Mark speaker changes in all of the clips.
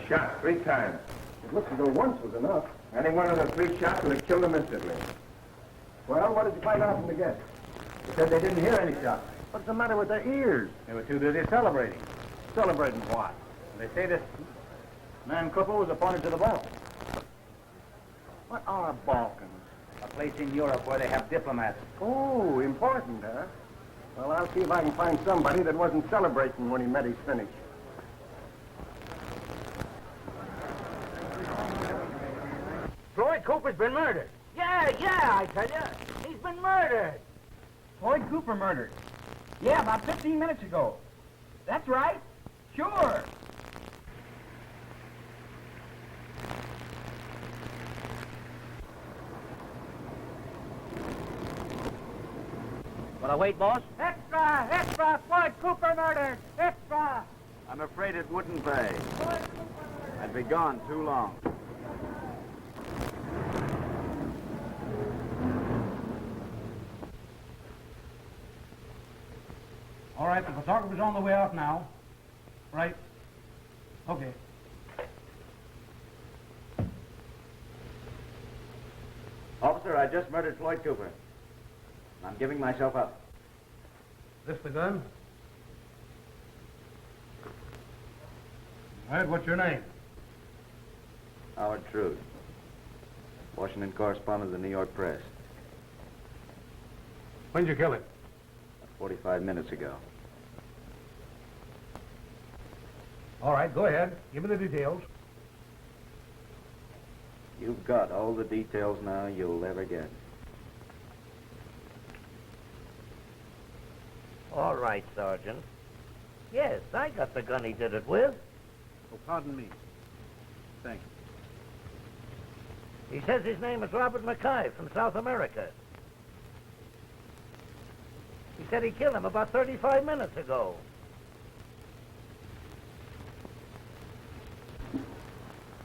Speaker 1: shot 3 times.
Speaker 2: It looks as though once was enough.
Speaker 1: Any one of the 3 shots would have killed him instantly.
Speaker 2: Well, what did you find out from the guests? They said they didn't hear any shots. What's the matter with their ears?
Speaker 3: They were too busy celebrating.
Speaker 2: Celebrating what?
Speaker 3: They say this man Cooper was appointed to the Balkans.
Speaker 2: What are Balkans?
Speaker 3: A place in Europe where they have diplomats.
Speaker 2: Oh, important, huh? Well, I'll see if I can find somebody that wasn't celebrating when he met his finish.
Speaker 4: Floyd Cooper's been murdered. Yeah, I tell you. He's been murdered.
Speaker 5: Floyd Cooper murdered. Yeah, about 15 minutes ago. That's right. Sure.
Speaker 4: Will I wait, boss?
Speaker 5: Extra! Extra! Floyd Cooper murdered! Extra!
Speaker 3: I'm afraid it wouldn't pay. I'd be gone too long.
Speaker 5: All right, the photographer's on the way out now. Right. Okay.
Speaker 3: Officer, I just murdered Floyd Cooper. I'm giving myself up.
Speaker 5: This the gun? All right, what's your name?
Speaker 3: Howard Trude, Washington correspondent of the New York Press.
Speaker 5: When'd you kill him?
Speaker 3: 45 minutes ago.
Speaker 5: All right, go ahead. Give me the details.
Speaker 3: You've got all the details now you'll ever get.
Speaker 4: All right, Sergeant. Yes, I got the gun he did it with.
Speaker 3: Oh, pardon me. Thank you.
Speaker 4: He says his name is Robert Mackay from South America. He said he killed him about 35 minutes ago.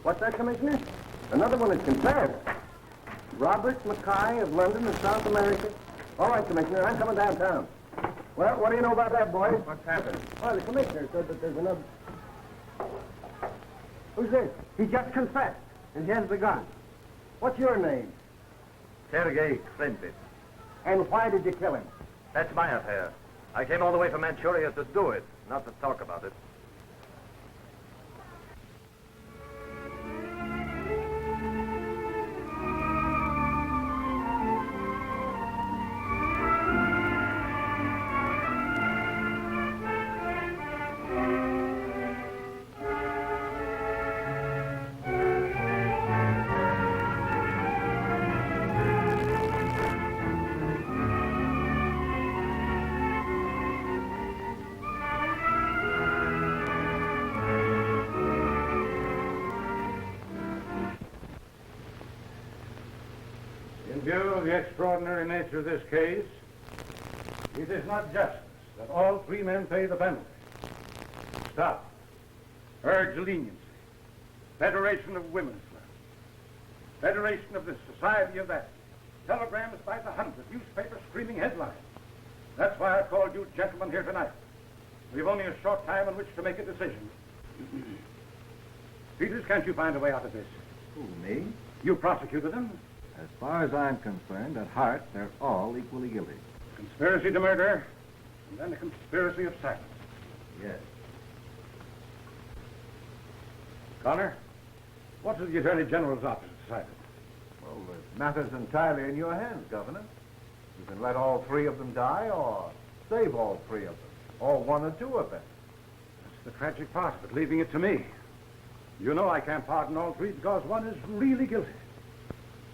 Speaker 2: What's that, Commissioner? Another one is confessed. Robert Mackay of London in South America. All right, Commissioner, I'm coming downtown. Well, what do you know about that, boys?
Speaker 1: What's happened?
Speaker 2: Well, the Commissioner said that there's another... Who's this? He just confessed, and he has the gun. What's your name?
Speaker 3: Sergei Krempit.
Speaker 2: And why did you kill him?
Speaker 3: That's my affair. I came all the way from Manchuria to do it, not to talk about it.
Speaker 5: In view of the extraordinary nature of this case, it is not justice that all 3 men pay the penalty. Stop. Urge leniency. Federation of Women's Clubs. Federation of the Society of that. Telegrams by the hundred. Newspapers screaming headlines. That's why I've called you gentlemen here tonight. We've only a short time in which to make a decision. Peters, can't you find a way out of this?
Speaker 6: Who, me?
Speaker 5: You prosecuted them.
Speaker 6: As far as I'm concerned, at heart, they're all equally guilty.
Speaker 5: Conspiracy to murder, and then a conspiracy of silence.
Speaker 6: Yes.
Speaker 5: Connor, what has the Attorney General's office decided?
Speaker 6: Well, the matter's entirely in your hands, Governor. You can let all 3 of them die, or save all 3 of them, or 1 or 2 of them.
Speaker 5: That's the tragic part of it, leaving it to me. You know I can't pardon all 3 because one is really guilty.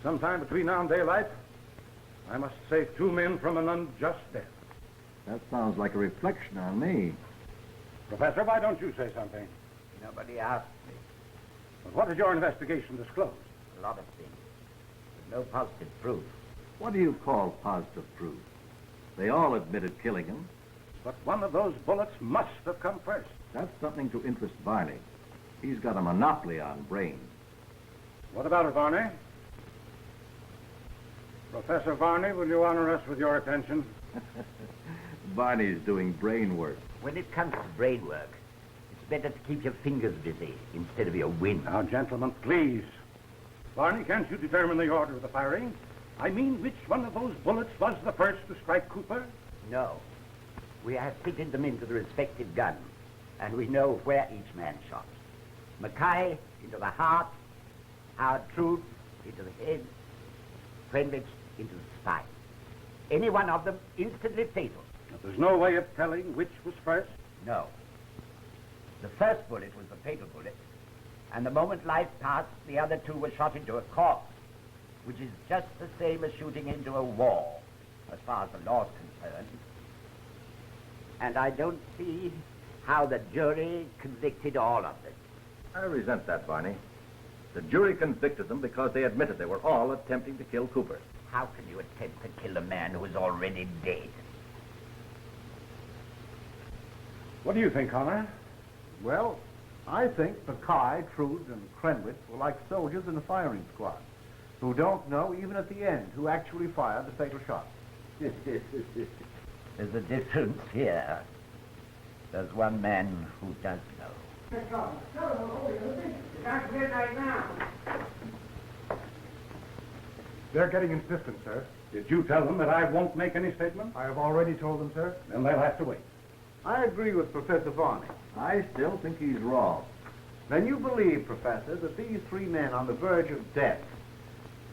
Speaker 5: Sometime between now and daylight, I must save 2 men from an unjust death.
Speaker 6: That sounds like a reflection on me.
Speaker 5: Professor, why don't you say something?
Speaker 4: Nobody asked me.
Speaker 5: But what did your investigation disclose?
Speaker 4: A lot of things. But no positive proof.
Speaker 6: What do you call positive proof? They all admitted killing him.
Speaker 5: But one of those bullets must have come first.
Speaker 6: That's something to interest Barney. He's got a monopoly on brains.
Speaker 5: What about it, Varney? Professor Varney, will you honor us with your attention?
Speaker 6: Barney's doing brain work.
Speaker 4: When it comes to brain work, it's better to keep your fingers busy instead of your wind.
Speaker 5: Now, gentlemen, please. Barney, can't you determine the order of the firing? I mean, which one of those bullets was the first to strike Cooper?
Speaker 4: No. We have fitted them into the respective guns, and we know where each man shot. Mackay into the heart, Howard Trude into the head, Frenwich into the spine. Any one of them instantly fatal.
Speaker 5: Now, there's no way of telling which was first.
Speaker 4: No. The first bullet was the fatal bullet, and the moment life passed, the other two were shot into a corpse, which is just the same as shooting into a wall, as far as the law's concerned. And I don't see how the jury convicted all of them.
Speaker 7: I resent that, Barney. The jury convicted them because they admitted they were all attempting to kill Cooper.
Speaker 4: How can you attempt to kill a man who is already dead?
Speaker 5: What do you think, Connor?
Speaker 6: Well, I think Mackay, Trude, and Crenwick were like soldiers in a firing squad who don't know, even at the end, who actually fired the fatal shot.
Speaker 4: There's a difference here. There's one man who does know.
Speaker 6: They're getting insistent, sir.
Speaker 5: Did you tell them that I won't make any statement?
Speaker 6: I have already told them, sir.
Speaker 5: Then they'll have to wait.
Speaker 6: I agree with Professor Varney.
Speaker 7: I still think he's wrong.
Speaker 6: Then you believe, Professor, that these three men on the verge of death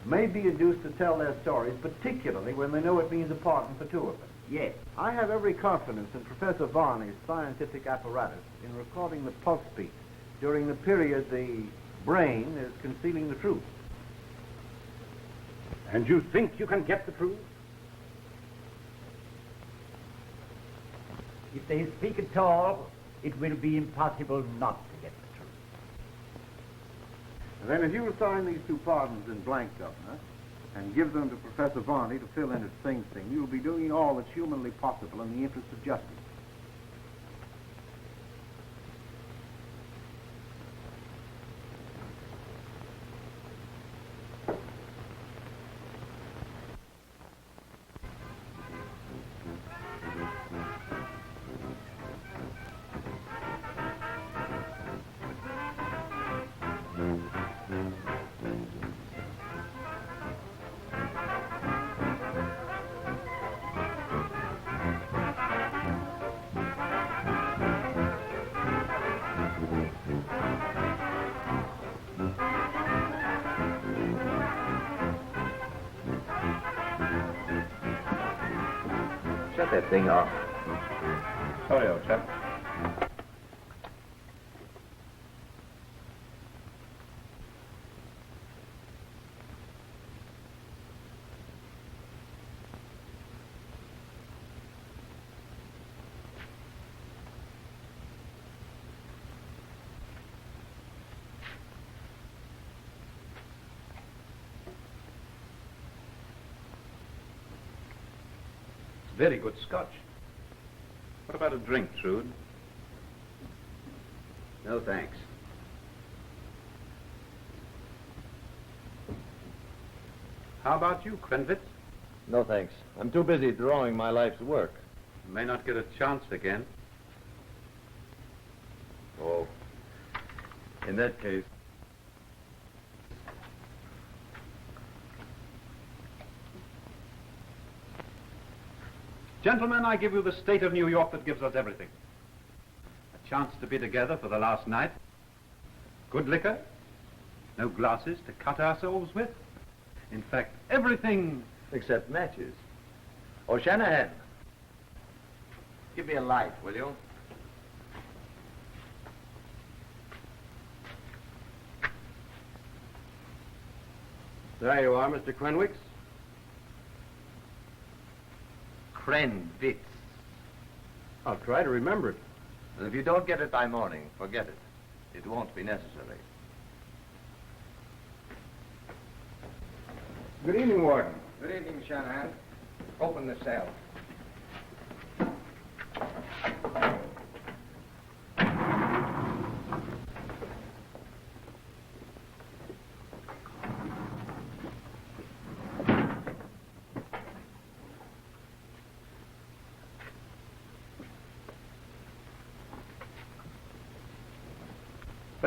Speaker 6: may be induced to tell their stories, particularly when they know it means a pardon for two of them.
Speaker 4: Yes.
Speaker 6: I have every confidence in Professor Varney's scientific apparatus in recording the pulse beat during the period the brain is concealing the truth.
Speaker 5: And you think you can get the truth?
Speaker 4: If they speak at all, it will be impossible not to get the truth.
Speaker 6: And then if you will sign these two pardons in blank, Governor, and give them to Professor Varney to fill in at Sing Sing, you will be doing all that's humanly possible in the interest of justice.
Speaker 7: Shut that thing off.
Speaker 3: Sorry, old chap.
Speaker 5: Very good scotch.
Speaker 3: What about a drink, Trude?
Speaker 7: No, thanks.
Speaker 3: How about you, Crenwitz?
Speaker 7: No, thanks. I'm too busy drawing my life's work.
Speaker 3: You may not get a chance again.
Speaker 7: Oh. In that case...
Speaker 3: Gentlemen, I give you the state of New York that gives us everything. A chance to be together for the last night. Good liquor. No glasses to cut ourselves with. In fact, everything...
Speaker 7: Except matches. O'Shanahan, give me a light, will you? There you are, Mr. Crenwicks.
Speaker 3: Crenwitz.
Speaker 7: I'll try to remember it. And if you don't get it by morning, forget it. It won't be necessary.
Speaker 2: Good evening, Warden.
Speaker 8: Good evening, Shanahan. Open the cell.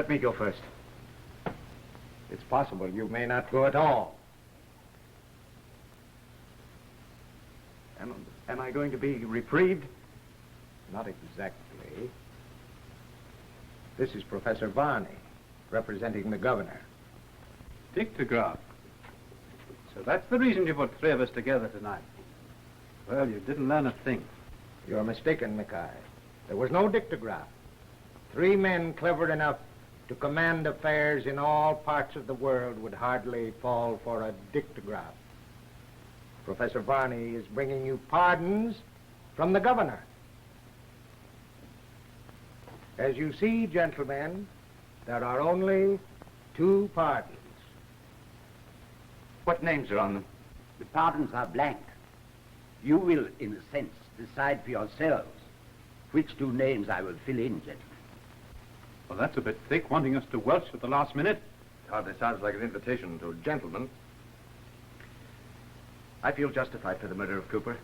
Speaker 8: Let me go first. It's possible you may not go at all. Am I going to be reprieved? Not exactly. This is Professor Varney, representing the governor.
Speaker 3: Dictograph. So that's the reason you put three of us together tonight. Well, you didn't learn a thing.
Speaker 8: You're mistaken, Mackay. There was no dictograph. 3 men clever enough to command affairs in all parts of the world would hardly fall for a dictograph. Professor Varney is bringing you pardons from the governor. As you see, gentlemen, there are only 2 pardons.
Speaker 3: What names are on them?
Speaker 4: The pardons are blank. You will, in a sense, decide for yourselves which 2 names I will fill in, gentlemen.
Speaker 3: Well, that's a bit thick, wanting us to welch at the last minute.
Speaker 7: Hardly sounds like an invitation to a gentleman. I feel justified for the murder of Cooper,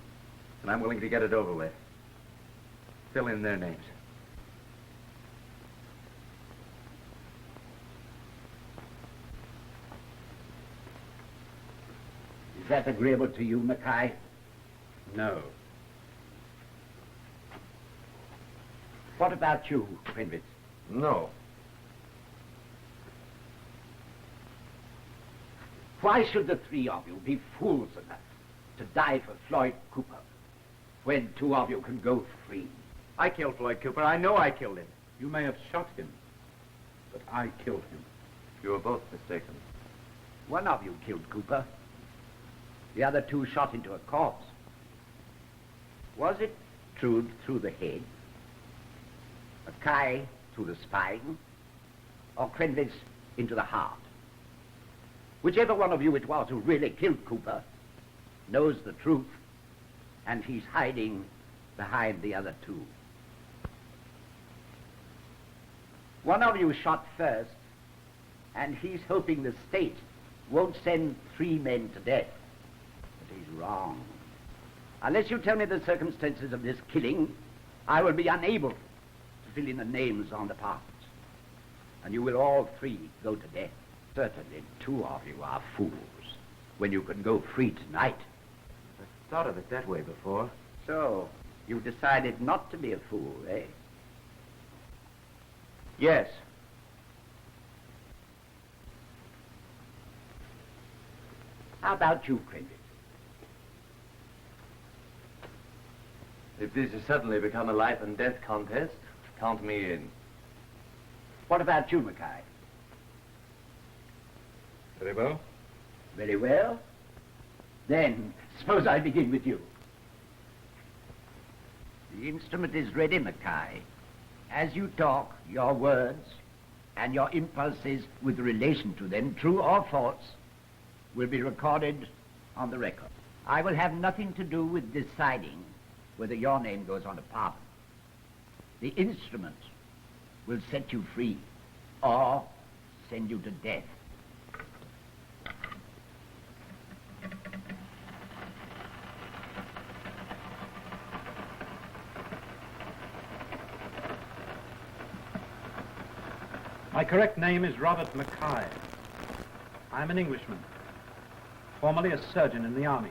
Speaker 7: and I'm willing to get it over with. Fill in their names.
Speaker 4: Is that agreeable to you, Mackay?
Speaker 3: No.
Speaker 4: What about you, Quinvitz?
Speaker 7: No.
Speaker 4: Why should the 3 of you be fools enough to die for Floyd Cooper when 2 of you can go free?
Speaker 7: I killed Floyd Cooper. I know I killed him.
Speaker 3: You may have shot him, but I killed him.
Speaker 7: You were both mistaken.
Speaker 4: 1 of you killed Cooper. The other 2 shot into a corpse. Was it Trude through the head, Mackay through the spine, or Quinvitz into the heart? Whichever one of you it was who really killed Cooper knows the truth, and he's hiding behind the other 2. One of you shot first, and he's hoping the state won't send 3 men to death. But he's wrong. Unless you tell me the circumstances of this killing, I will be unable to fill in the names on the parts. And you will all 3 go to death. Certainly 2 of you are fools when you can go free tonight.
Speaker 7: I thought of it that way before.
Speaker 4: So, you decided not to be a fool, eh?
Speaker 7: Yes.
Speaker 4: How about you, Quinvitz?
Speaker 7: If this has suddenly become a life and death contest, count me in.
Speaker 4: What about you, Mackay?
Speaker 7: Very well.
Speaker 4: Very well. Then, suppose I begin with you. The instrument is ready, Mackay. As you talk, your words and your impulses with relation to them, true or false, will be recorded on the record. I will have nothing to do with deciding whether your name goes on a pardon. The instrument will set you free or send you to death.
Speaker 3: My correct name is Robert Mackay. I'm an Englishman, formerly a surgeon in the army.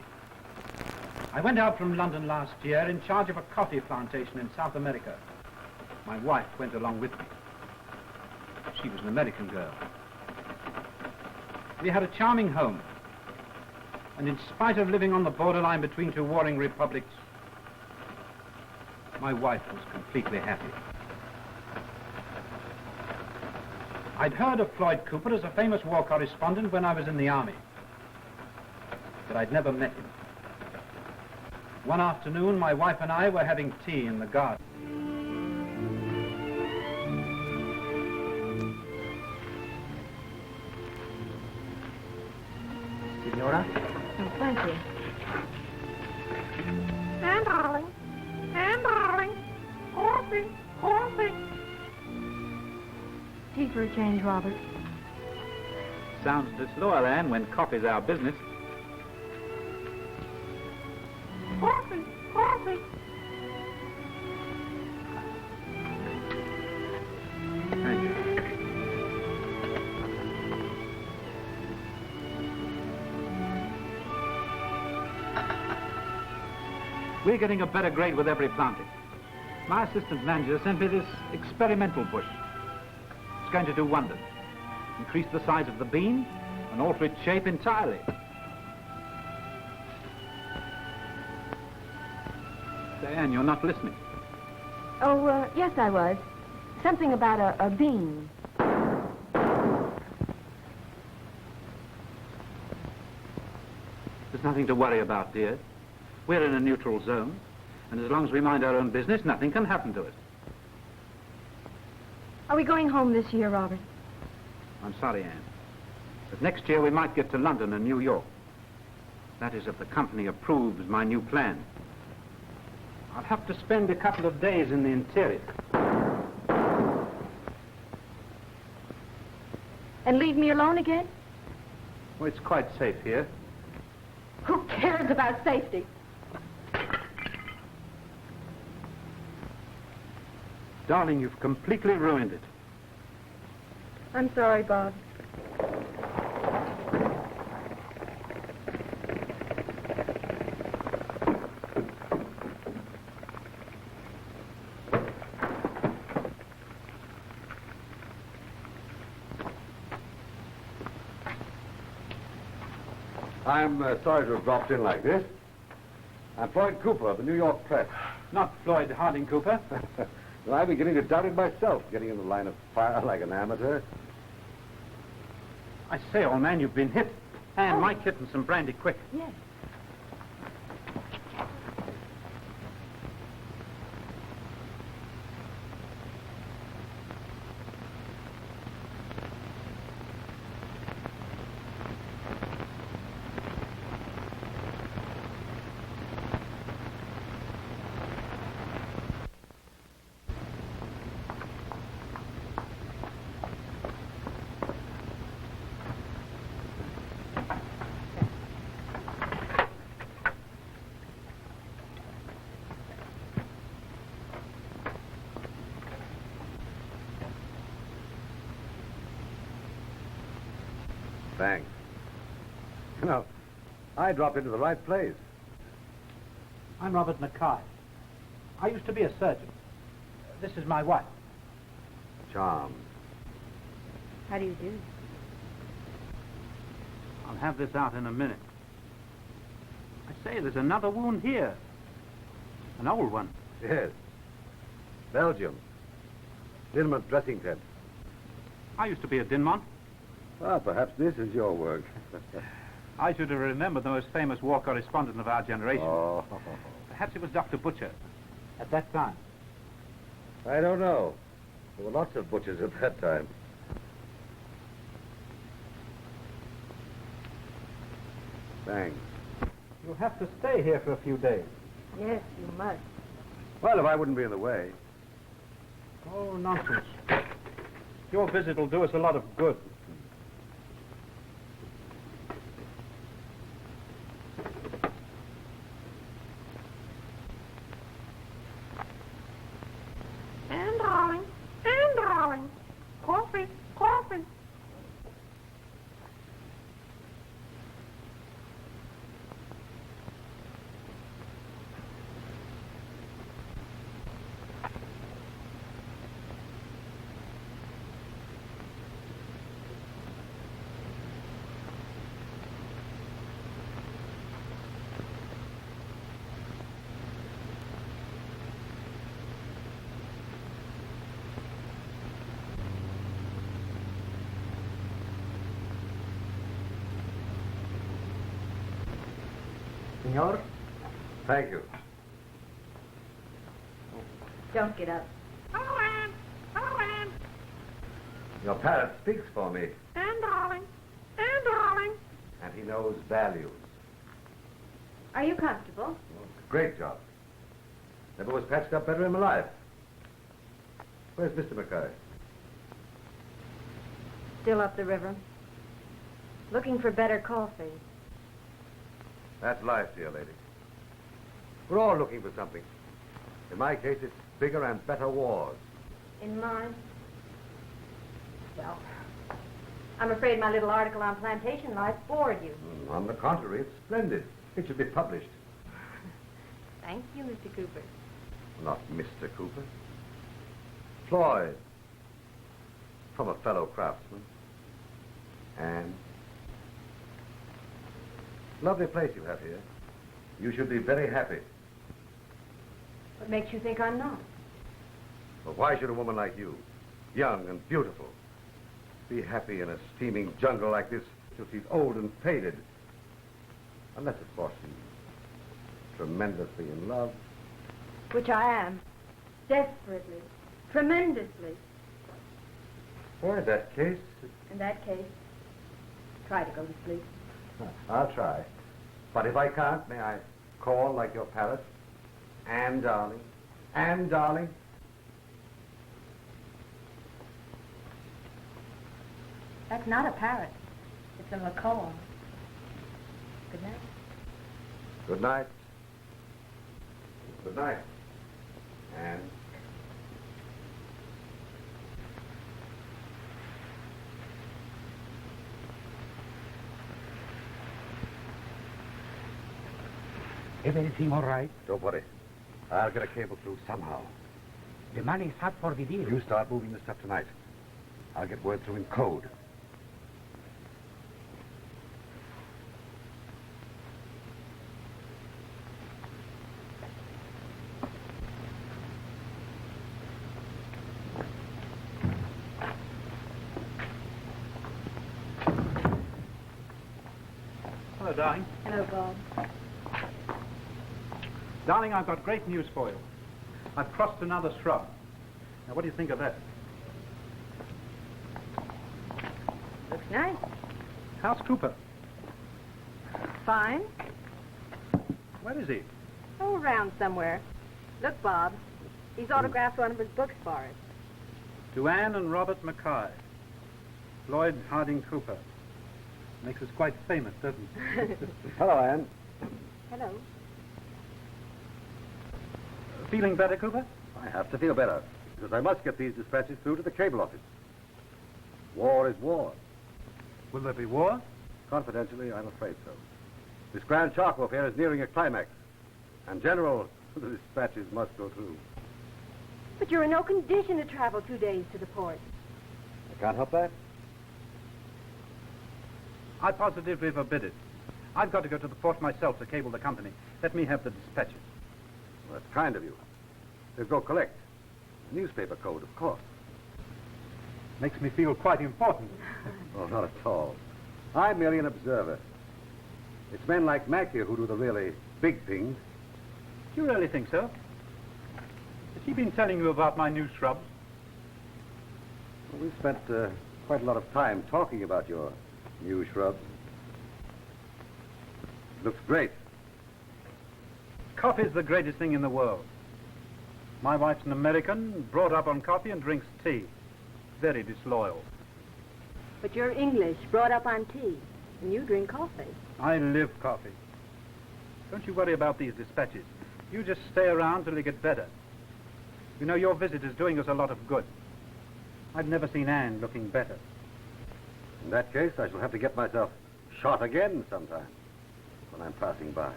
Speaker 3: I went out from London last year in charge of a coffee plantation in South America. My wife went along with me. She was an American girl. We had a charming home. And in spite of living on the borderline between 2 warring republics, my wife was completely happy. I'd heard of Floyd Cooper as a famous war correspondent when I was in the army, but I'd never met him. One afternoon, my wife and I were having tea in the garden.
Speaker 2: Signora?
Speaker 9: Oh, thank you.
Speaker 10: And darling, coffee.
Speaker 9: Tea for a change, Robert.
Speaker 3: Sounds disloyal, Anne, when coffee's our business.
Speaker 10: Coffee.
Speaker 3: Thank you. We're getting a better grade with every planting. My assistant manager sent me this experimental bush. It's going to do wonders. Increase the size of the bean and alter its shape entirely. Diane, you're not listening.
Speaker 9: Oh, yes, I was. Something about a bean.
Speaker 3: There's nothing to worry about, dear. We're in a neutral zone, and as long as we mind our own business, nothing can happen to us.
Speaker 9: Are we going home this year, Robert?
Speaker 3: I'm sorry, Anne. But next year we might get to London and New York. That is, if the company approves my new plan. I'll have to spend a couple of days in the interior.
Speaker 9: And leave me alone again?
Speaker 3: Well, it's quite safe here.
Speaker 9: Who cares about safety?
Speaker 3: Darling, you've completely ruined it.
Speaker 9: I'm sorry, Bob.
Speaker 2: I'm sorry to have dropped in like this. I'm Floyd Cooper of the New York Press.
Speaker 3: Not Floyd Harding Cooper.
Speaker 2: Well, I'm beginning to doubt it myself, getting in the line of fire like an amateur.
Speaker 3: I say, old man, you've been hit. And my kit and some brandy, quick.
Speaker 9: Yes.
Speaker 2: Thanks. You know, I dropped into the right place.
Speaker 3: I'm Robert Mackay. I used to be a surgeon. This is my wife.
Speaker 2: Charmed.
Speaker 9: How do you do?
Speaker 3: I'll have this out in a minute. I say, there's another wound here. An old one.
Speaker 2: Yes. Belgium. Dinmont dressing tent.
Speaker 3: I used to be a Dinmont.
Speaker 2: Well, perhaps this is your work.
Speaker 3: I should have remembered the most famous war correspondent of our generation.
Speaker 2: Oh.
Speaker 3: Perhaps it was Dr. Butcher at that time.
Speaker 2: I don't know. There were lots of butchers at that time. Thanks.
Speaker 3: You'll have to stay here for a few days.
Speaker 9: Yes, you must.
Speaker 2: Well, if I wouldn't be in the way.
Speaker 3: Oh, nonsense. Your visit will do us a lot of good.
Speaker 10: And darling, coffee.
Speaker 2: Senor? Thank you.
Speaker 9: Don't get up.
Speaker 10: Hello, Anne.
Speaker 2: Your parrot speaks for me,
Speaker 10: And darling.
Speaker 2: and he knows values.
Speaker 9: Are you comfortable?
Speaker 2: Great job. Never was patched up better in my life. Where's Mr. Mackay?
Speaker 9: Still up the river. Looking for better coffee.
Speaker 2: That's life, dear lady. We're all looking for something. In my case, it's bigger and better wars.
Speaker 9: In mine? Well, I'm afraid my little article on plantation life bored you.
Speaker 2: On the contrary, it's splendid. It should be published.
Speaker 9: Thank you, Mr. Cooper.
Speaker 7: Not Mr. Cooper. Floyd. From a fellow craftsman. Anne. Lovely place you have here. You should be very happy.
Speaker 9: What makes you think I'm not?
Speaker 7: But why should a woman like you, young and beautiful, be happy in a steaming jungle like this till she's old and faded? Unless, of course, she's tremendously in love.
Speaker 9: Which I am. Desperately. Tremendously.
Speaker 7: Well, in that case...
Speaker 9: In that case, try to go to sleep.
Speaker 7: I'll try. But if I can't, may I call like your parrot? Anne, darling. Anne, darling.
Speaker 9: That's not a parrot. It's a macaw. Good night.
Speaker 7: Good night. Good night. Anne.
Speaker 4: Everything all right?
Speaker 7: Don't worry. I'll get a cable through somehow.
Speaker 4: The money's hot for the deal.
Speaker 7: You start moving the stuff tonight. I'll get word through in code.
Speaker 3: Hello, darling.
Speaker 9: Hello, Bob.
Speaker 3: Darling, I've got great news for you. I've crossed another shrub. Now, what do you think of that?
Speaker 9: Looks nice.
Speaker 3: How's Cooper?
Speaker 9: Fine.
Speaker 3: Where is he?
Speaker 9: Oh, around somewhere. Look, Bob. He's autographed one of his books for us.
Speaker 3: To Anne and Robert Mackay. Floyd Harding Cooper. Makes us quite famous, doesn't it?
Speaker 7: Hello, Anne.
Speaker 9: Hello.
Speaker 3: Feeling better, Cooper?
Speaker 7: I have to feel better, because I must get these dispatches through to the cable office. War is war.
Speaker 3: Will there be war?
Speaker 7: Confidentially, I'm afraid so. This Grand Charcoal affair is nearing a climax. And, General, the dispatches must go through.
Speaker 9: But you're in no condition to travel 2 days to the port.
Speaker 7: I can't help that.
Speaker 3: I positively forbid it. I've got to go to the port myself to cable the company. Let me have the dispatches.
Speaker 7: Well, that's kind of you. They'll go collect. Newspaper code, of course.
Speaker 3: Makes me feel quite important.
Speaker 7: Oh, not at all. I'm merely an observer. It's men like Mac here who do the really big things.
Speaker 3: Do you really think so? Has he been telling you about my new shrubs?
Speaker 7: Well, we've spent quite a lot of time talking about your new shrubs. Looks great.
Speaker 3: Coffee's the greatest thing in the world. My wife's an American, brought up on coffee and drinks tea. Very disloyal.
Speaker 9: But you're English, brought up on tea, and you drink coffee.
Speaker 3: I live coffee. Don't you worry about these dispatches. You just stay around till you get better. You know, your visit is doing us a lot of good. I've never seen Anne looking better.
Speaker 7: In that case, I shall have to get myself shot again sometime when I'm passing by.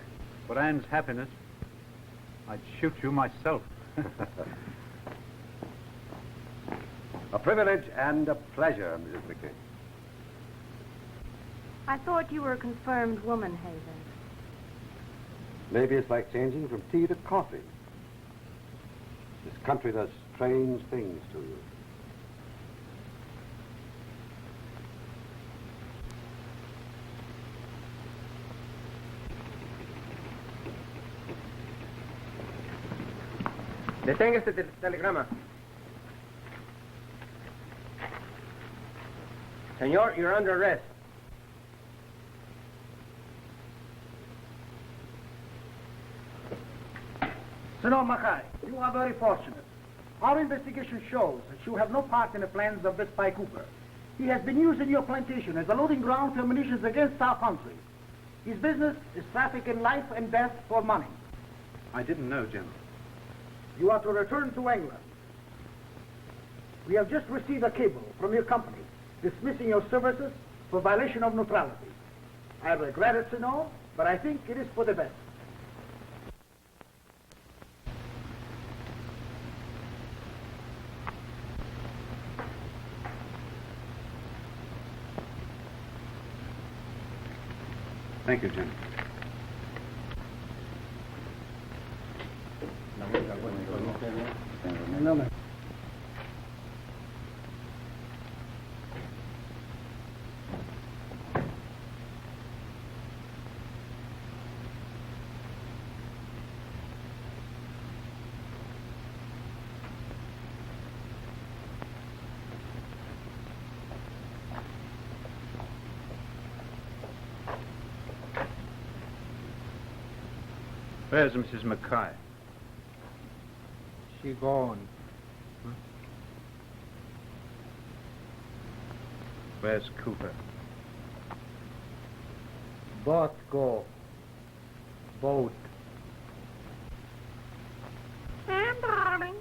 Speaker 3: For Anne's happiness, I'd shoot you myself.
Speaker 7: A privilege and a pleasure, Mrs. McKay.
Speaker 9: I thought you were a confirmed woman, Hazen.
Speaker 7: Maybe it's like changing from tea to coffee. This country does strange things to you.
Speaker 2: Detenga este telegrama. Senor, you're under arrest.
Speaker 6: Senor Mackay, you are very fortunate. Our investigation shows that you have no part in the plans of this Spy Cooper. He has been using your plantation as a loading ground for munitions against our country. His business is traffic in life and death for money.
Speaker 3: I didn't know, General.
Speaker 6: You are to return to England. We have just received a cable from your company dismissing your services for violation of neutrality. I regret it, Senor, but I think it is for the best.
Speaker 3: Thank you, Jim. Where's Mrs. Mackay?
Speaker 8: She gone.
Speaker 3: Where's Cooper?
Speaker 8: Both go. Both.
Speaker 10: And darling.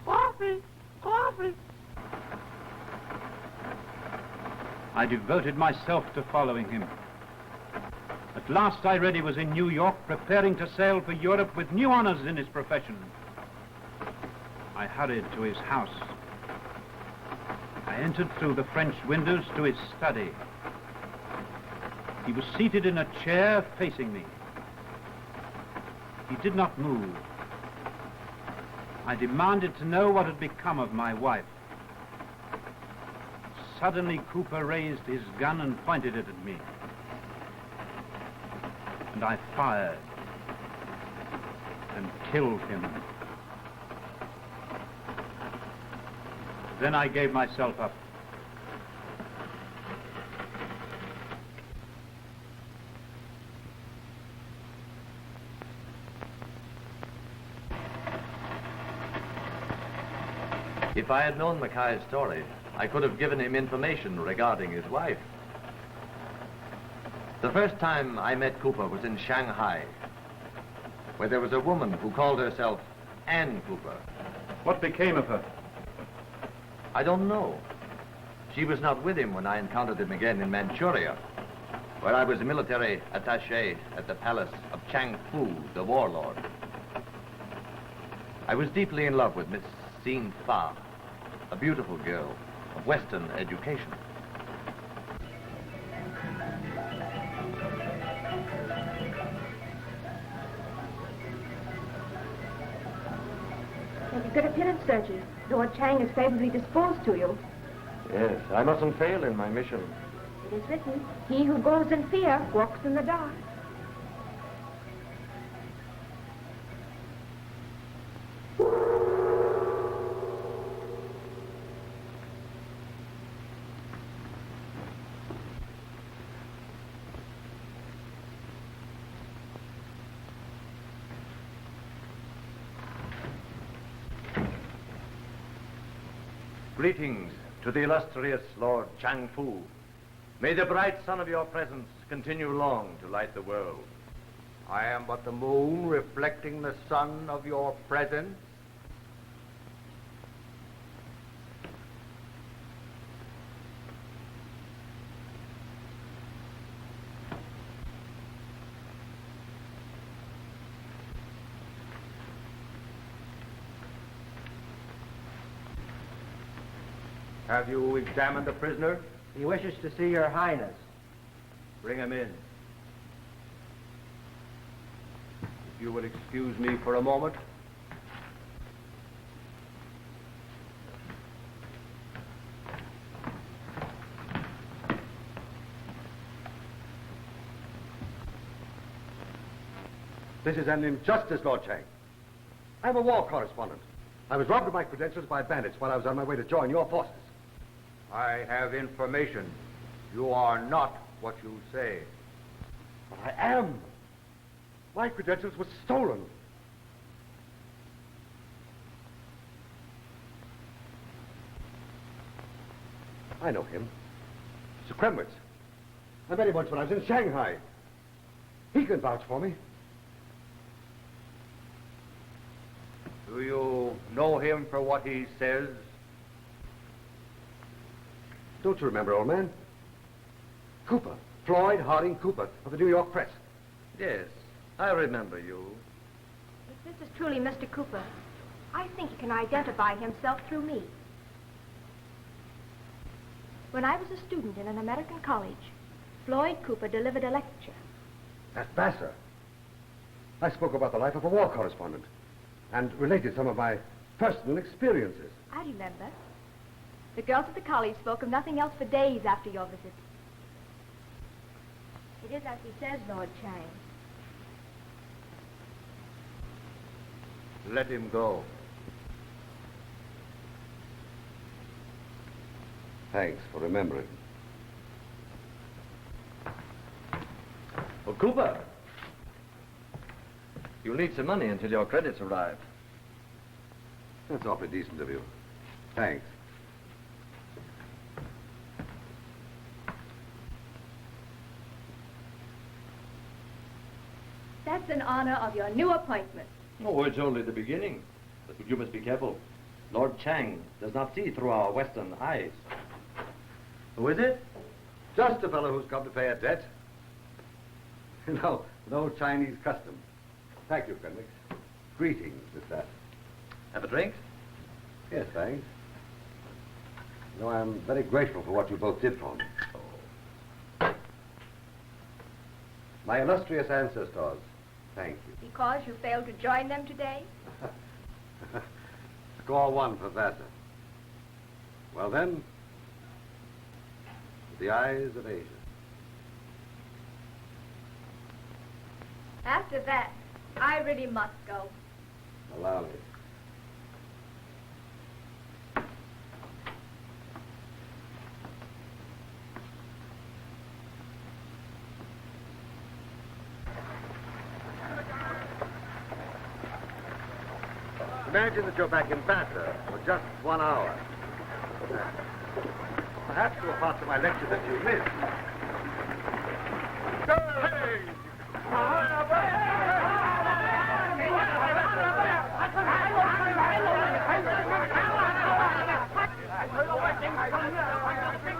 Speaker 10: Coffee. Coffee.
Speaker 3: I devoted myself to following him. At last I read he was in New York, preparing to sail for Europe with new honors in his profession. I hurried to his house. I entered through the French windows to his study. He was seated in a chair facing me. He did not move. I demanded to know what had become of my wife. Suddenly, Cooper raised his gun and pointed it at me. And I fired and killed him. Then I gave myself up.
Speaker 11: If I had known Mackay's story, I could have given him information regarding his wife. The first time I met Cooper was in Shanghai, where there was a woman who called herself Ann Cooper.
Speaker 3: What became of her?
Speaker 11: I don't know. She was not with him when I encountered him again in Manchuria, where I was a military attaché at the palace of Chang Fu, the warlord. I was deeply in love with Miss Xin Fa, a beautiful girl of Western education.
Speaker 9: Make a good appearance, don't you? Lord Chang is favorably disposed to you.
Speaker 7: Yes, I mustn't fail in my mission.
Speaker 9: It is written, he who goes in fear walks in the dark.
Speaker 11: Greetings to the illustrious Lord Chang Fu. May the bright sun of your presence continue long to light the world.
Speaker 8: I am but the moon reflecting the sun of your presence. Have you examined the prisoner?
Speaker 2: He wishes to see your highness.
Speaker 8: Bring him in. If you would excuse me for a moment.
Speaker 7: This is an injustice, Lord Chang. I'm a war correspondent. I was robbed of my credentials by bandits while I was on my way to join your forces.
Speaker 8: I have information. You are not what you say.
Speaker 7: But I am. My credentials were stolen. I know him. Sir Kremwitz. I met him once when I was in Shanghai. He can vouch for me.
Speaker 8: Do you know him for what he says?
Speaker 7: Don't you remember, old man? Cooper. Floyd Harding Cooper of the New York Press.
Speaker 11: Yes, I remember you.
Speaker 9: If this is truly Mr. Cooper, I think he can identify himself through me. When I was a student in an American college, Floyd Cooper delivered a lecture.
Speaker 7: At Vassar. I spoke about the life of a war correspondent and related some of my personal experiences.
Speaker 9: I remember. The girls at the college spoke of nothing else for days after your visit. It is as he says, Lord Chang.
Speaker 7: Let him go. Thanks for remembering.
Speaker 11: Well, Cooper, you'll need some money until your credits arrive.
Speaker 7: That's awfully decent of you. Thanks.
Speaker 9: That's in honor of your new appointment.
Speaker 11: Oh, it's only the beginning. But you must be careful. Lord Chang does not see through our Western eyes. Who is it?
Speaker 7: Just a fellow who's come to pay a debt. No Chinese custom. Thank you, Fenwick. Greetings, Miss Vassar.
Speaker 11: Have a drink?
Speaker 7: Yes, thanks. I'm very grateful for what you both did for me. My illustrious ancestors, thank you.
Speaker 9: Because you failed to join them today?
Speaker 7: Score one for Vassar. Well then, the eyes of Asia.
Speaker 9: After that, I really must go.
Speaker 7: Allow me. Imagine that you're back in Vassar for just 1 hour. Perhaps there were parts of my lecture that you missed.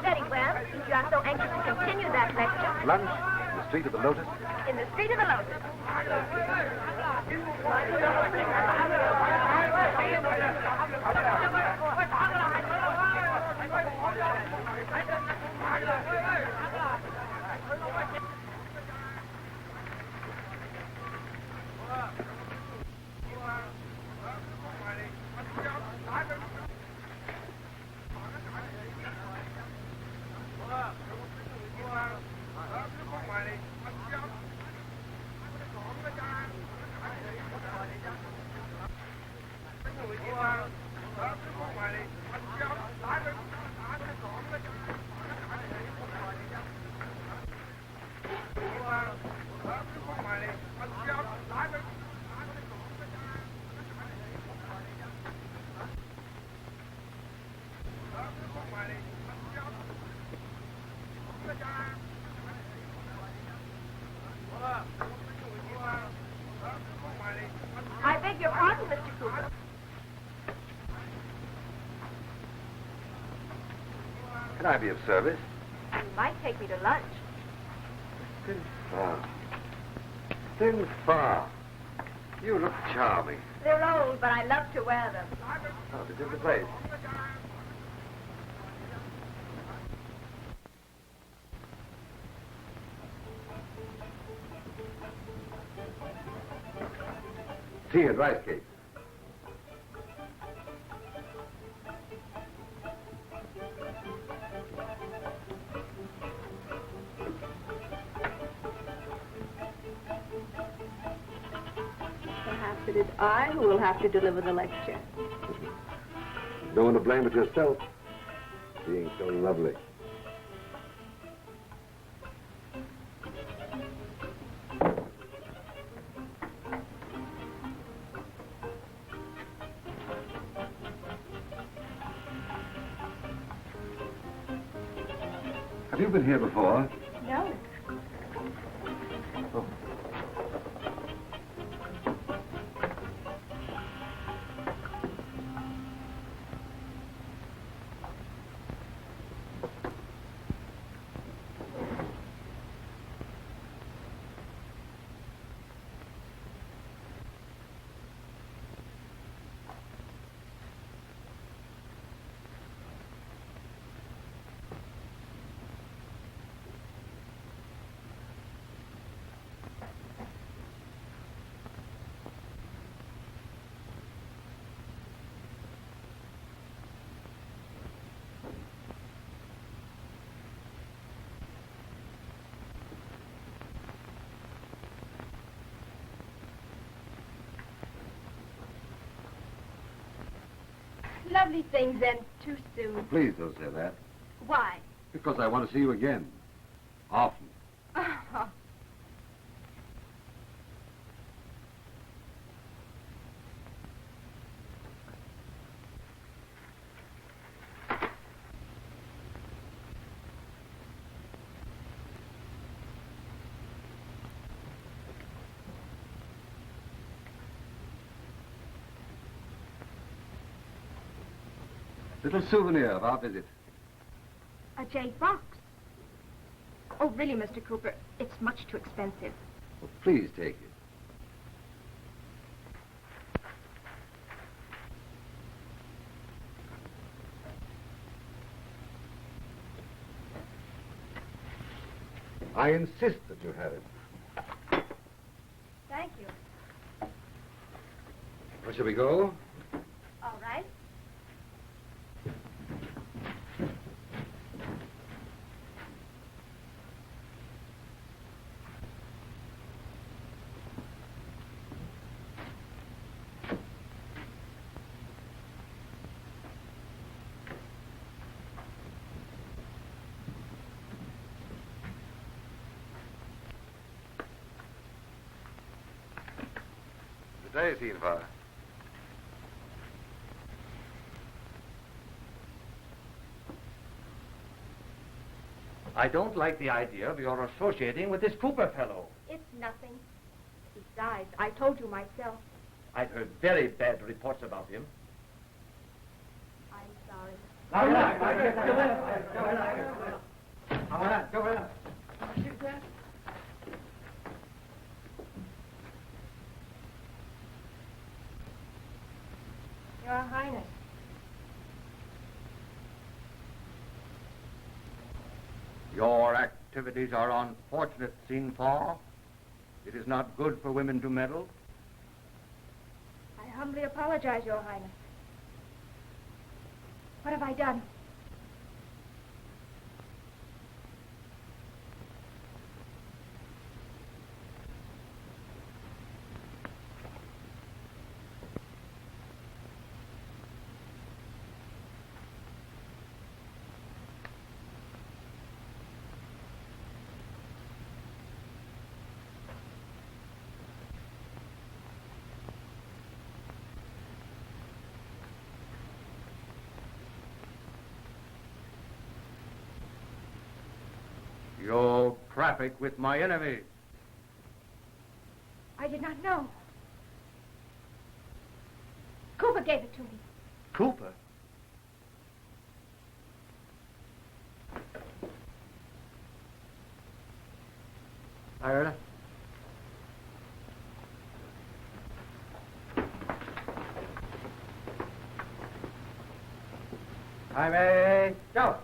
Speaker 9: Very well. If you are so anxious to continue that lecture.
Speaker 7: Lunch in the Street of the Lotus.
Speaker 9: In the Street of the Lotus. I beg your pardon, Mr. Cooper.
Speaker 7: Can I be of service?
Speaker 9: You might take me to lunch.
Speaker 7: Thin far. You look charming.
Speaker 9: They're old, but I love to wear them.
Speaker 7: Oh, this is the place. Tea and rice cake.
Speaker 9: Perhaps it is I who will have to deliver the lecture.
Speaker 7: No one to blame but yourself. Being so lovely. Have you been here before?
Speaker 9: No.
Speaker 7: Oh.
Speaker 9: Lovely things end too soon.
Speaker 7: Please don't say that.
Speaker 9: Why?
Speaker 7: Because I want to see you again. Often.
Speaker 9: Oh.
Speaker 7: Little souvenir of our visit.
Speaker 9: A jade box. Oh, really, Mr. Cooper, it's much too expensive.
Speaker 7: Well, please take it. I insist that you have it.
Speaker 9: Thank you.
Speaker 7: Where shall we go?
Speaker 9: All right.
Speaker 7: Good day, Silva.
Speaker 11: I don't like the idea of your associating with this Cooper fellow.
Speaker 9: It's nothing. Besides, I told you myself.
Speaker 11: I've heard very bad reports about him.
Speaker 9: I'm sorry. Your Highness.
Speaker 5: Your activities are unfortunate, Sinfar. It is not good for women to meddle.
Speaker 9: I humbly apologize, Your Highness. What have I done?
Speaker 5: You traffic with my enemy.
Speaker 9: I did not know. Cooper gave it to me.
Speaker 11: Cooper?
Speaker 2: Ira? Highway, go!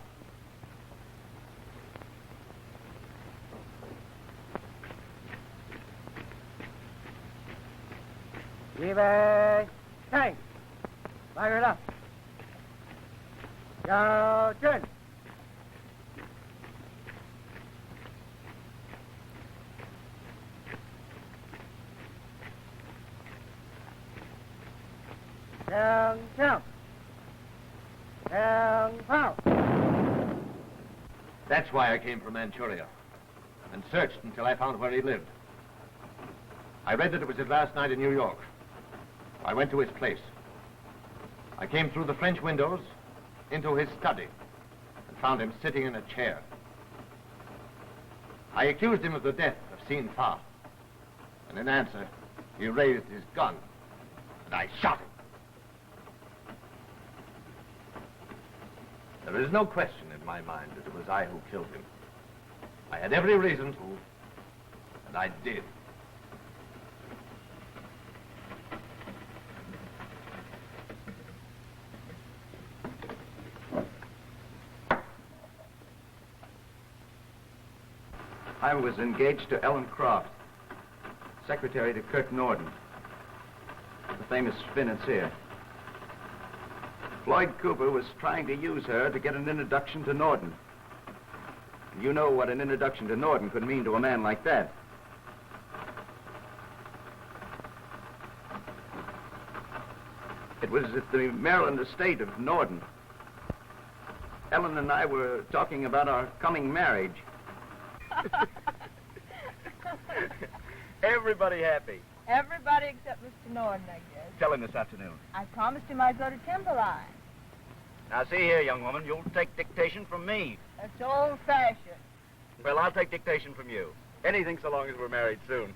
Speaker 2: Leeway, tank. Fire it up. Go, turn. Down, count. Down, pound.
Speaker 11: That's why I came from Manchuria and searched until I found where he lived. I read that it was his last night in New York. I went to his place. I came through the French windows into his study and found him sitting in a chair. I accused him of the death of Sin Fa. And in answer, he raised his gun and I shot him. There is no question in my mind that it was I who killed him. I had every reason to, and I did.
Speaker 12: I was engaged to Ellen Croft, secretary to Kirk Norden, the famous financier. Floyd Cooper was trying to use her to get an introduction to Norden. You know what an introduction to Norden could mean to a man like that. It was at the Maryland estate of Norden. Ellen and I were talking about our coming marriage.
Speaker 11: Everybody happy.
Speaker 13: Everybody except Mr. Norden, I guess.
Speaker 11: Tell him this afternoon.
Speaker 13: I promised him I'd go to Timberline.
Speaker 11: Now, see here, young woman, you'll take dictation from me.
Speaker 13: That's old-fashioned.
Speaker 11: Well, I'll take dictation from you. Anything so long as we're married soon.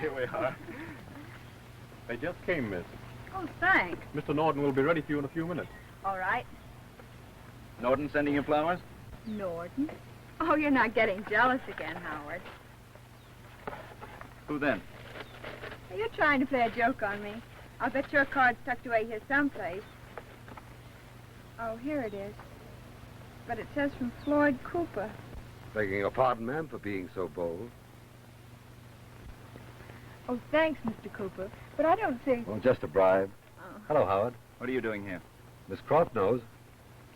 Speaker 11: Here we are.
Speaker 14: They just came, miss.
Speaker 13: Oh, thanks.
Speaker 14: Mr. Norden will be ready for you in a few minutes.
Speaker 13: All right.
Speaker 12: Norden sending you flowers?
Speaker 13: Norden? Oh, you're not getting jealous again, Howard.
Speaker 12: Who then?
Speaker 13: Are you trying to play a joke on me? I'll bet your card's tucked away here someplace. Oh, here it is. But it says from Floyd Cooper.
Speaker 7: Begging your pardon, ma'am, for being so bold.
Speaker 13: Oh, thanks, Mr. Cooper. But I don't think...
Speaker 7: Well, just a bribe.
Speaker 13: Oh.
Speaker 7: Hello, Howard.
Speaker 12: What are you doing here?
Speaker 7: Miss Croft knows.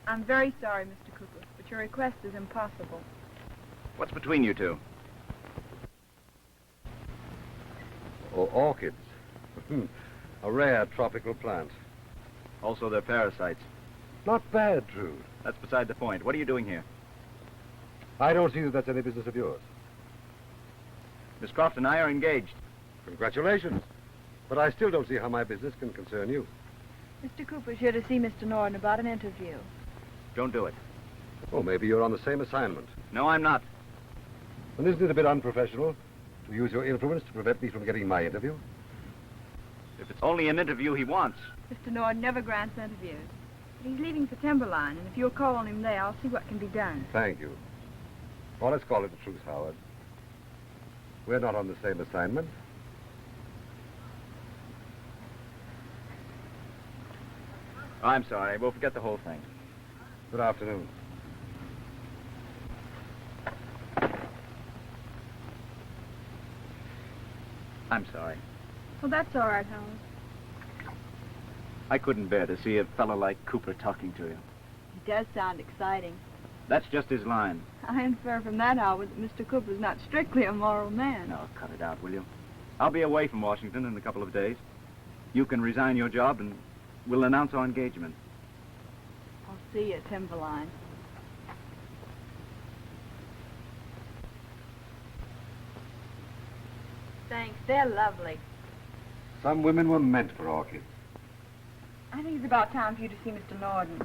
Speaker 13: I'm very sorry, Mr. Cooper, but your request is impossible.
Speaker 12: What's between you two?
Speaker 7: Oh, orchids. A rare tropical plant.
Speaker 12: Also, they're parasites.
Speaker 7: Not bad, Trude.
Speaker 12: That's beside the point. What are you doing here?
Speaker 7: I don't see that that's any business of yours.
Speaker 12: Miss Croft and I are engaged.
Speaker 7: Congratulations. But I still don't see how my business can concern you.
Speaker 13: Mr. Cooper's here to see Mr. Norden about an interview.
Speaker 12: Don't do it.
Speaker 7: Oh, maybe you're on the same assignment.
Speaker 12: No, I'm not.
Speaker 7: And isn't it a bit unprofessional to use your influence to prevent me from getting my interview?
Speaker 12: If it's only an interview he wants.
Speaker 13: Mr. Norden never grants interviews. But he's leaving for Timberline, and if you'll call on him there, I'll see what can be done.
Speaker 7: Thank you. Well, let's call it the truth, Howard. We're not on the same assignment.
Speaker 12: I'm sorry. We'll forget the whole thing.
Speaker 7: Good afternoon.
Speaker 12: I'm sorry.
Speaker 13: Well, that's all right, Howard.
Speaker 12: I couldn't bear to see a fellow like Cooper talking to you.
Speaker 13: He does sound exciting.
Speaker 12: That's just his line.
Speaker 13: I infer from that, Howard, that Mr. Cooper's not strictly a moral man.
Speaker 12: No, cut it out, will you? I'll be away from Washington in a couple of days. You can resign your job and we'll announce our engagement.
Speaker 13: I'll see you at Timberline. Thanks. They're lovely.
Speaker 7: Some women were meant for orchids.
Speaker 13: I think it's about time for you to see Mr. Norden.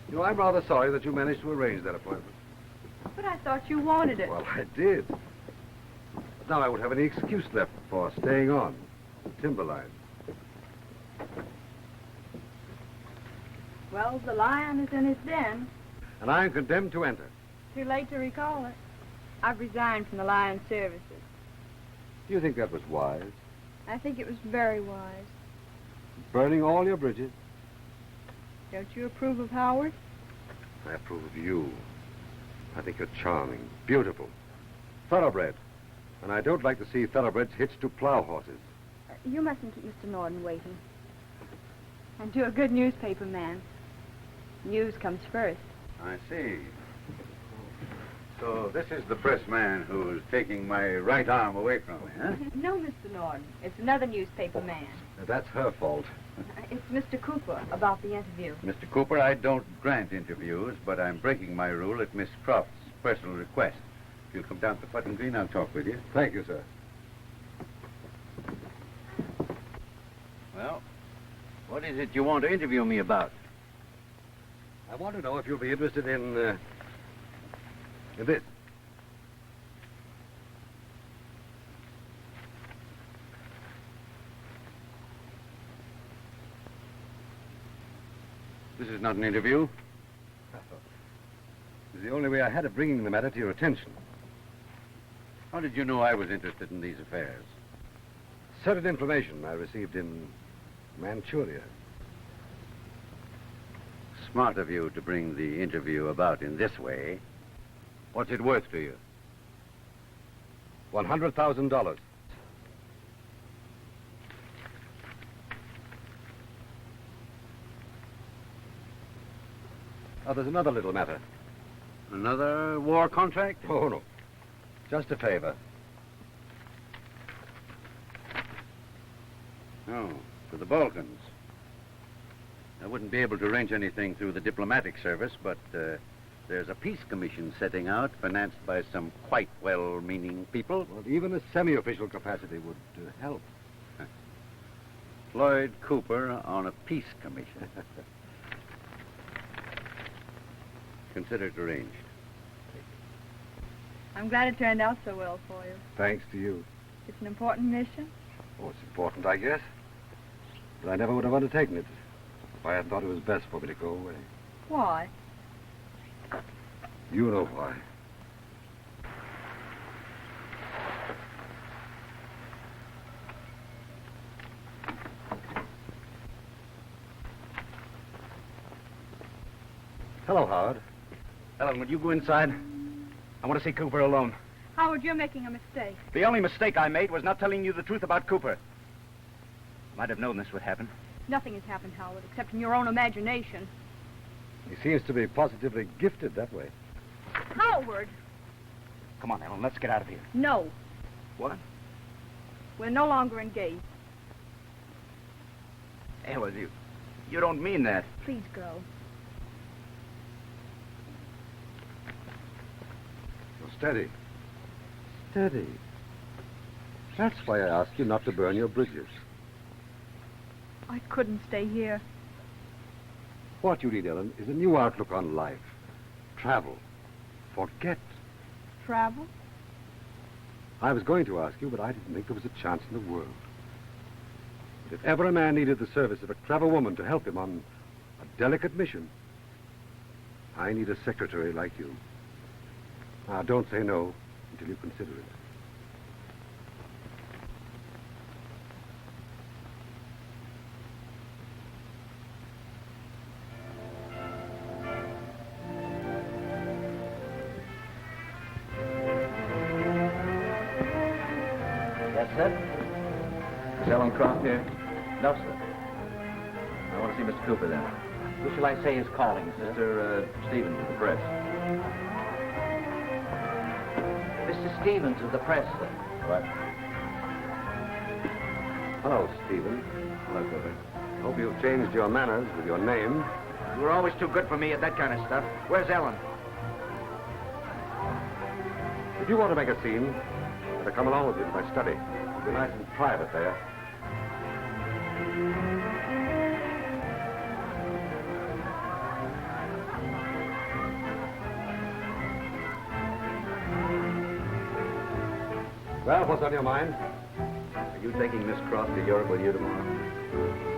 Speaker 7: You know, I'm rather sorry that you managed to arrange that appointment.
Speaker 13: But I thought you wanted it.
Speaker 7: Well, I did. But now I won't have any excuse left for staying on. Timberline.
Speaker 13: Well, the lion is in his den.
Speaker 7: And I am condemned to enter.
Speaker 13: Too late to recall it. I've resigned from the lion's services.
Speaker 7: Do you think that was wise?
Speaker 13: I think it was very wise.
Speaker 7: Burning all your bridges?
Speaker 13: Don't you approve of Howard?
Speaker 7: I approve of you. I think you're charming, beautiful, thoroughbred. And I don't like to see thoroughbreds hitched to plow horses.
Speaker 13: You mustn't keep Mr. Norden waiting. And do a good newspaper man. News comes first.
Speaker 5: I see. So this is the press man who's taking my right arm away from me, huh?
Speaker 13: No, Mr. Norden. It's another newspaper man.
Speaker 7: That's her fault.
Speaker 13: It's Mr. Cooper about the interview.
Speaker 5: Mr. Cooper, I don't grant interviews, but I'm breaking my rule at Miss Croft's personal request. If you'll come down to Putnam Green, I'll talk with you.
Speaker 7: Thank you, sir.
Speaker 12: Well, what is it you want to interview me about?
Speaker 7: I want to know if you'll be interested in this.
Speaker 5: This is not an interview.
Speaker 7: It's the only way I had of bringing the matter to your attention.
Speaker 5: How did you know I was interested in these affairs?
Speaker 7: Certain information I received in Manchuria.
Speaker 5: Smart of you to bring the interview about in this way. What's it worth to you?
Speaker 7: $100,000. Oh, there's another little matter.
Speaker 5: Another war contract?
Speaker 7: Oh, no. Just a favor. No, to the Balkans. I wouldn't be able to arrange anything through the diplomatic service, but there's a peace commission setting out, financed by some quite well-meaning people.
Speaker 15: Well, even a semi-official capacity would help.
Speaker 7: Floyd Cooper on a peace commission. Consider it arranged.
Speaker 13: I'm glad it turned out so well for you.
Speaker 15: Thanks to you.
Speaker 13: It's an important mission.
Speaker 15: Oh, it's important, I guess. But I never would have undertaken it if I had thought it was best for me to go away.
Speaker 13: Why?
Speaker 15: You know why. Hello, Howard.
Speaker 12: Ellen, would you go inside? I want to see Cooper alone.
Speaker 13: Howard, you're making a mistake.
Speaker 12: The only mistake I made was not telling you the truth about Cooper. Might have known this would happen.
Speaker 13: Nothing has happened, Howard, except in your own imagination.
Speaker 15: He seems to be positively gifted that way.
Speaker 13: Howard!
Speaker 12: Come on, Ellen, let's get out of here.
Speaker 13: No.
Speaker 12: What?
Speaker 13: We're no longer engaged.
Speaker 12: Ellen, you don't mean that.
Speaker 13: Please go.
Speaker 15: Oh, steady. Steady. That's why I ask you not to burn your bridges.
Speaker 13: I couldn't stay here.
Speaker 15: What you need, Ellen, is a new outlook on life. Travel. Forget.
Speaker 13: Travel?
Speaker 15: I was going to ask you, but I didn't think there was a chance in the world. But if ever a man needed the service of a clever woman to help him on a delicate mission, I need a secretary like you. Now, don't say no until you consider it.
Speaker 12: Yes, sir? Is Ellen Croft here? No, sir. I want to see Mr. Cooper, then. Who shall I say is calling, sir? Mr. Stevens of the press.
Speaker 4: Mr. Stevens of the press, sir.
Speaker 12: What?
Speaker 15: Hello, Stephen.
Speaker 12: Hello, Cooper.
Speaker 15: Hope you've changed your manners with your name.
Speaker 12: You were always too good for me at that kind of stuff. Where's Ellen?
Speaker 15: If you want to make a scene, better come along with me to my study. It'll be nice and private there. Well, what's on your mind?
Speaker 12: Are you taking Miss Croft to Europe with you tomorrow?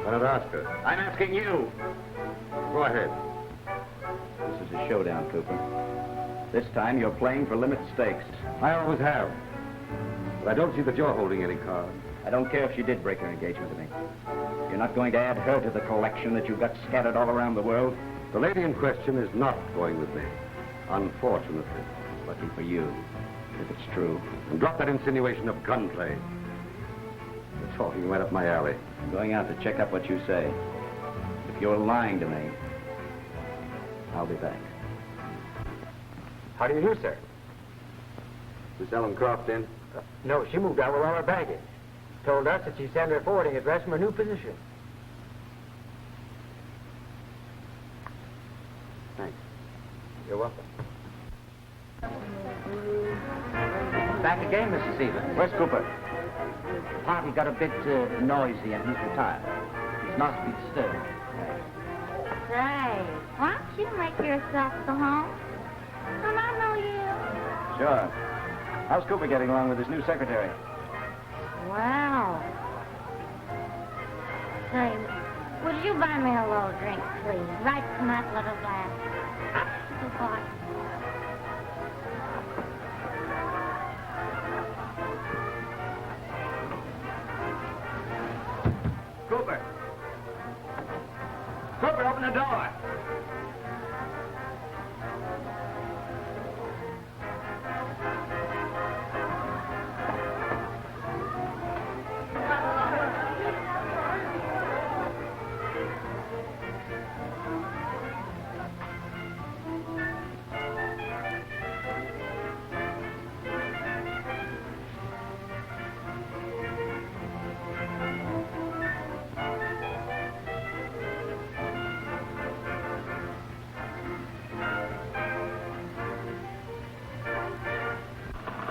Speaker 15: Why not ask her?
Speaker 12: I'm asking you.
Speaker 15: Go ahead.
Speaker 12: This is a showdown, Cooper. This time you're playing for limit stakes.
Speaker 15: I always have. But I don't see that you're holding any cards.
Speaker 12: I don't care if she did break her engagement to me. You're not going to add her to the collection that you've got scattered all around the world.
Speaker 15: The lady in question is not going with me. Unfortunately.
Speaker 12: Lucky for you, if it's true.
Speaker 15: And drop that insinuation of gunplay. You're talking right up my alley.
Speaker 12: I'm going out to check up what you say. If you're lying to me, I'll be back.
Speaker 2: How do you do, sir?
Speaker 15: Is Ellen Croft in?
Speaker 2: No, she moved out with all her baggage. Told us that she'd send her forwarding address from her new position.
Speaker 15: Thanks.
Speaker 2: You're welcome.
Speaker 4: Back again, Mr. Stevens.
Speaker 12: Where's Cooper?
Speaker 4: The party got a bit noisy and he's retired. He's not to be disturbed.
Speaker 10: Say, why don't you make yourself go home? Come I know you.
Speaker 12: Sure. How's Cooper getting along with his new secretary?
Speaker 10: Wow. Say, would you buy me a little drink, please? Right from that little glass. Good boy.
Speaker 12: Cooper! Cooper, open the door!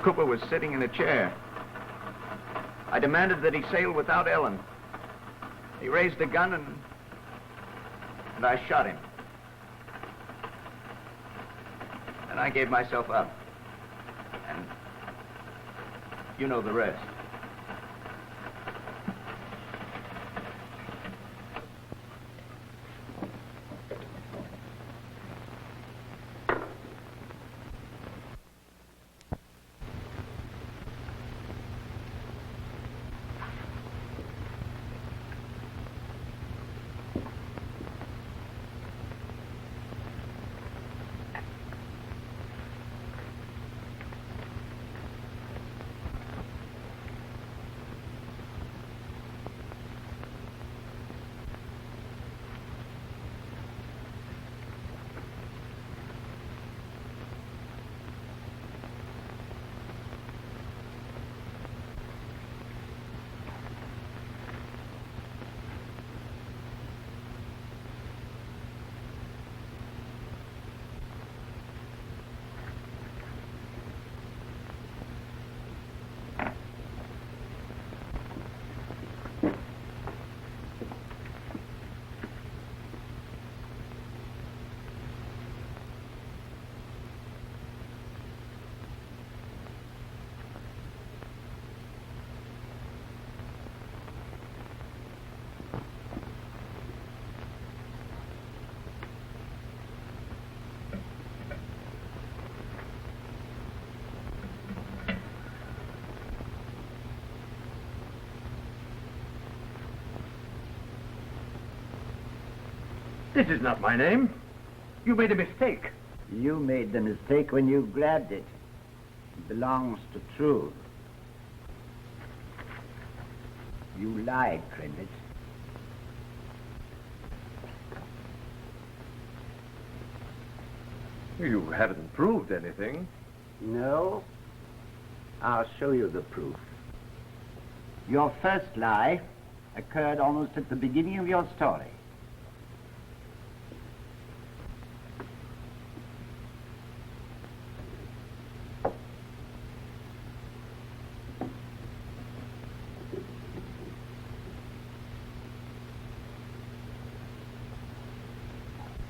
Speaker 16: Cooper was sitting in a chair. I demanded that he sail without Ellen. He raised a gun and I shot him. And I gave myself up. And you know the rest.
Speaker 11: This is not my name. You made a mistake.
Speaker 4: You made the mistake when you grabbed it. It belongs to truth. You lied, Prentice.
Speaker 11: You haven't proved anything.
Speaker 4: No. I'll show you the proof. Your first lie occurred almost at the beginning of your story.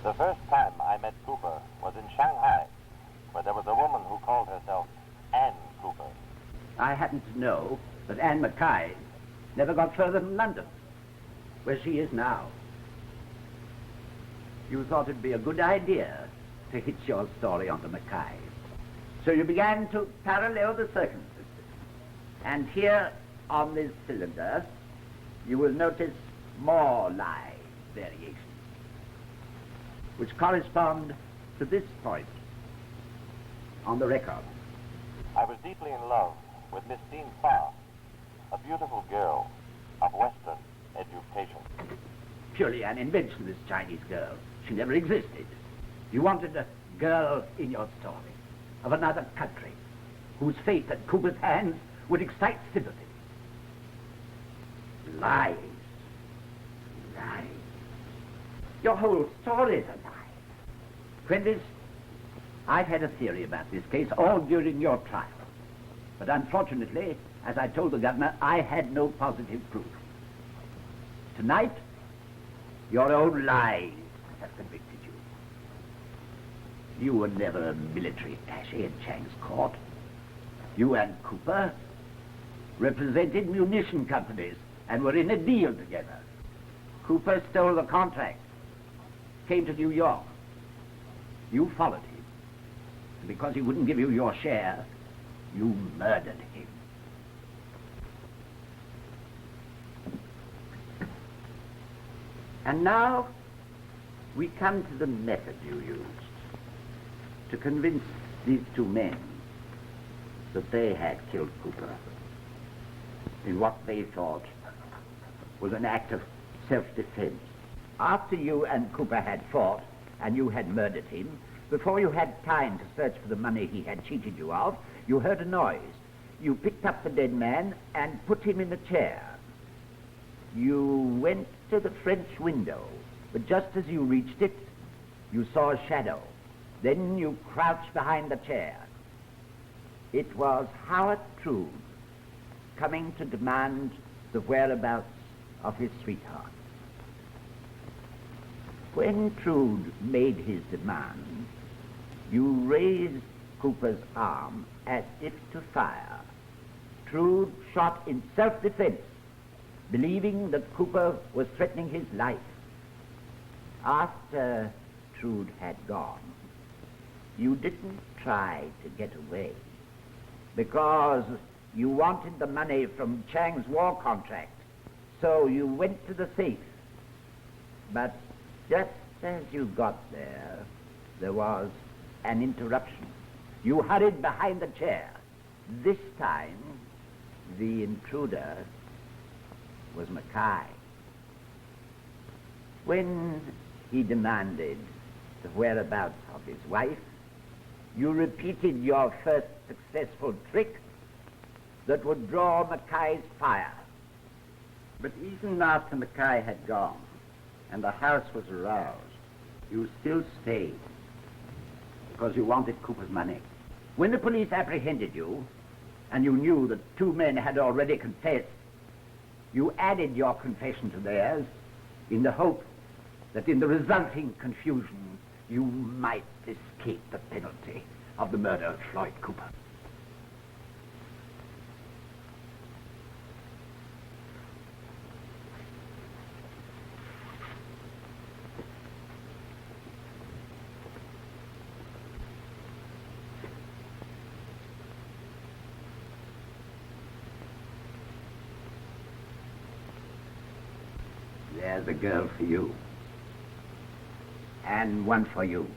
Speaker 17: The first time I met Cooper was in Shanghai, where there was a woman who called herself Anne Cooper.
Speaker 4: I happen to know that Anne Mackay never got further than London, where she is now. You thought it'd be a good idea to hitch your story onto Mackay. So you began to parallel the circumstances. And here on this cylinder, you will notice more lie variations, which correspond to this point on the record.
Speaker 17: I was deeply in love with Miss Dean Farr, a beautiful girl of Western education.
Speaker 4: Purely an invention, this Chinese girl. She never existed. You wanted a girl in your story of another country whose fate at Cooper's hands would excite sympathy. Lies. Lies. Your whole story is a lie. Prentice, I've had a theory about this case all during your trial. But unfortunately, as I told the governor, I had no positive proof. Tonight, your own lies have convicted you. You were never a military attaché in Chang's court. You and Cooper represented munition companies and were in a deal together. Cooper stole the contract, came to New York. You followed him. And because he wouldn't give you your share, you murdered him. And now we come to the method you used to convince these two men that they had killed Cooper in what they thought was an act of self-defense. After you and Cooper had fought and you had murdered him, before you had time to search for the money he had cheated you of, you heard a noise. You picked up the dead man and put him in a chair. You went to the French window, but just as you reached it, you saw a shadow. Then you crouched behind the chair. It was Howard Trude coming to demand the whereabouts of his sweetheart. When Trude made his demand, you raised Cooper's arm as if to fire. Trude shot in self-defense, believing that Cooper was threatening his life. After Trude had gone, you didn't try to get away because you wanted the money from Chang's war contract. So you went to the safe. But just as you got there was an interruption. You hurried behind the chair. This time, the intruder was Mackay. When he demanded the whereabouts of his wife, you repeated your first successful trick that would draw Mackay's fire. But even after Mackay had gone and the house was aroused, you still stayed because you wanted Cooper's money. When the police apprehended you and you knew that two men had already confessed, you added your confession to theirs in the hope that in the resulting confusion you might escape the penalty of the murder of Floyd Cooper. There's a girl for you. And one for you.